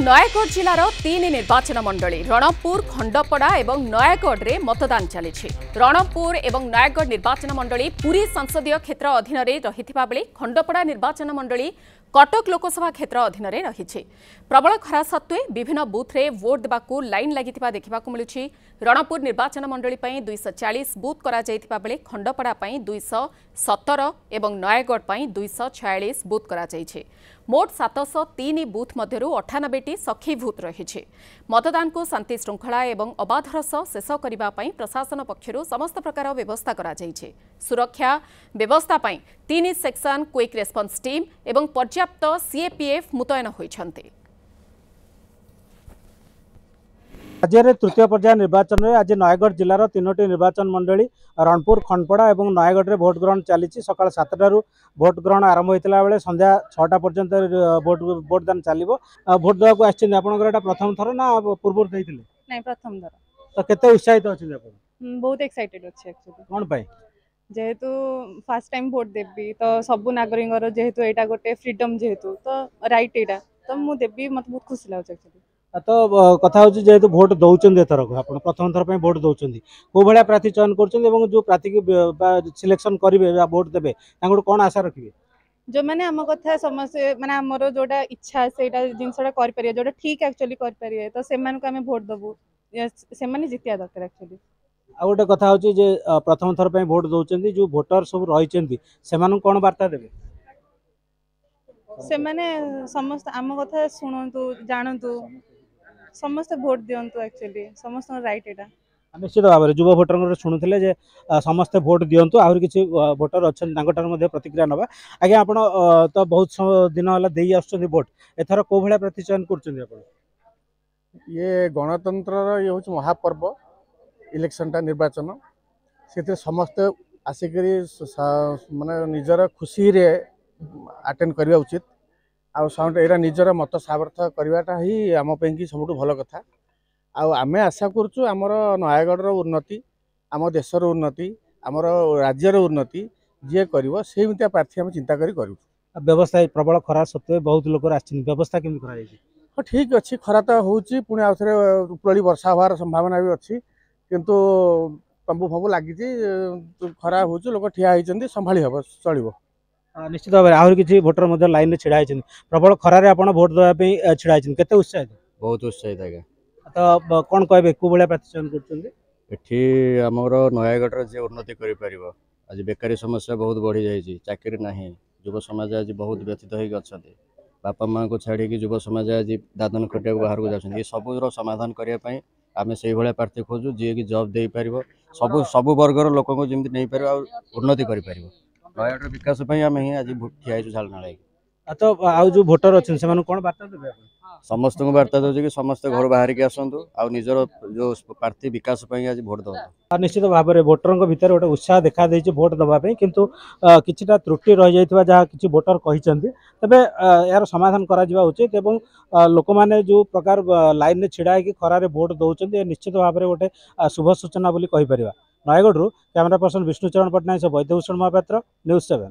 नयागढ़ जिलार तीन निर्वाचन मंडली रणपुर खंडपड़ा और नयागढ़ में मतदान चली। रणपुर और नयागढ़ निर्वाचन मंडली पुरी संसदीय क्षेत्र अधीन रही बेले खंडपड़ा निर्वाचन मंडली कटक लोकसभा क्षेत्र अधीन रही। प्रबल खरा सत्वे विभिन्न बुथ रे वोट देवाकू लाइन लगी देखा मिलूँ। रणपुर निर्वाचन मंडली 240 बुथ करा बेले खंडपड़ा 217 और नयागढ़ 246 बुथ करा मोट 703 बुथ मध्य 98टी सखी बुथ रही। मतदान को शांति श्रृंखला और अबाधर सह शेष करने प्रशासन पक्षर समस्त प्रकार व्यवस्था करा सुरक्षा व्यवस्था 3 सेक्शन क्विक रेस्पॉन्स टीम और पर्याप्त सीएपीएफ मुतयन होइछन्ते। राज्य में तृतीय पर्याय निर्वाचन में आज नयागढ़ जिलार तीनोटी निर्वाचन मंडली रणपुर खंडपड़ा और नयागढ़ में भोट ग्रहण चली। सकाल 7टारू भोट ग्रहण आरंभ होता बेले संध्या 6टा पर्यंत भोटदान चलो। भोट देवाक आपर प्रथम थर ना पूर्व नहीं प्रथम थर तो केते उत्साहित अच्छे बहुत एक्साइटेड अच्छे कौन पाई जेहेतु फास्ट टाइम भोट देवी तो सबू नागरिक जेहेतु यहाँ गोटे फ्रीडम जेहेतु तो राइट यहाँ तो मुझे देवी मत बहुत खुशी लगे। तो कथा हूँ जेहेतु भोट दौरान एथरक आप प्रथम थर पर भोट दौरान कौ भाया प्रार्थी चयन कर जो प्रार्थी की सिलेक्शन करेंगे भोट देवे कौन आशा रखिए जो मैंने आम कथा समस्ते माने आमर जोटा इच्छा से जिनसा कर जो ठीक एक्चुअली करें तो से आम भोट देवु से जितिया दरकार एक्चुअली। आ गोटे कथा हूँ जे प्रथम थर पर भोट दौरान जो भोटर सब रही कौन वार्ता देवे से समस्त आम कथा शुणु जानतु समस्त भोट दिंतु एक्चुअली समस्त राइट यहाँ निश्चित भाव में युवा भोटर शुणुले जे समस्ते भोट दिंतु आहरी किसी भोटर अच्छा प्रतिक्रिया नवा आज्ञा आप तो बहुत दिन है आसुँच भोट एथर कौ भाया प्रार्थी चयन कर ये गणतंत्र ये हूँ महापर्व इलेक्शन टा निर्वाचन से समस्ते आसिक माने निजर खुशी रे अटेंड करवा उचित आउट निजर मत सामर्थ्य करवाटा ही आम कि सब भल कथा आम आशा करुँ आमर नयागढ़ उन्नति आम देशर उन्नति आमर राज्यर उन्नति जी कर प्रार्थी आम चिंता करूँ। व्यवस्था प्रबल खरा सत्वे बहुत लोग व्यवस्था केमी कर हाँ ठीक अच्छी खरा तो हूँ पुणी आउ थे उपरली वर्षा हमार संभावना भी अच्छी किंतु तंबू फंबू लगी खरा हूँ लोक ठिया होती संभाली हम चलो। निश्चित भाव में आहरी किसी भोटर लाइन में छिड़ा होती प्रबल खरार आप भोट देवाई छिड़ा होते उत्साहित बहुत उत्साहित आज्ञा तो कौन कहे कौ भाया प्रार्थी चयन कर आमर नयागढ़ जी उन्नति कर आज बेकारी समस्या बहुत बढ़ी जाइए चाकरी ना युव समाज आज बहुत व्यथित होती बापा माँ को छाड़ी युव समाज आज दादन खटिया बाहर को जाए सबूर समाधान करने आम से भाया प्रार्थी खोजु जी कि जॉब दे पार सब सब वर्गर लोक जमी नहीं पार उन्नति कर नयागढ़ विकास आम ही आज ठिया झालना तो आउ जो भोटर अच्छे से कौन वार्ता देवे समस्त को वार्ता दूसरे कि समस्त घर बाहर की आसतु आ निजर जो प्रार्थी विकास आज भोट दे। निश्चित भाव में भोटर भितर गोटे उत्साह देखा देती भोट देवाई किंतु किछिटा त्रुटि रही जाइथिबा जहाँ किसी भोटर कहते तेबे यार समाधान करा उचित एवं लोक मैंने जो प्रकार लाइन में छिड़ा कि खरारे भोट दौरान निश्चित भाव में गोटे शुभ सूचना बोली कहीपर। Nayagarh camera person Vishnucharan Pattanayak Baidyabhushan Mahapatra news 7।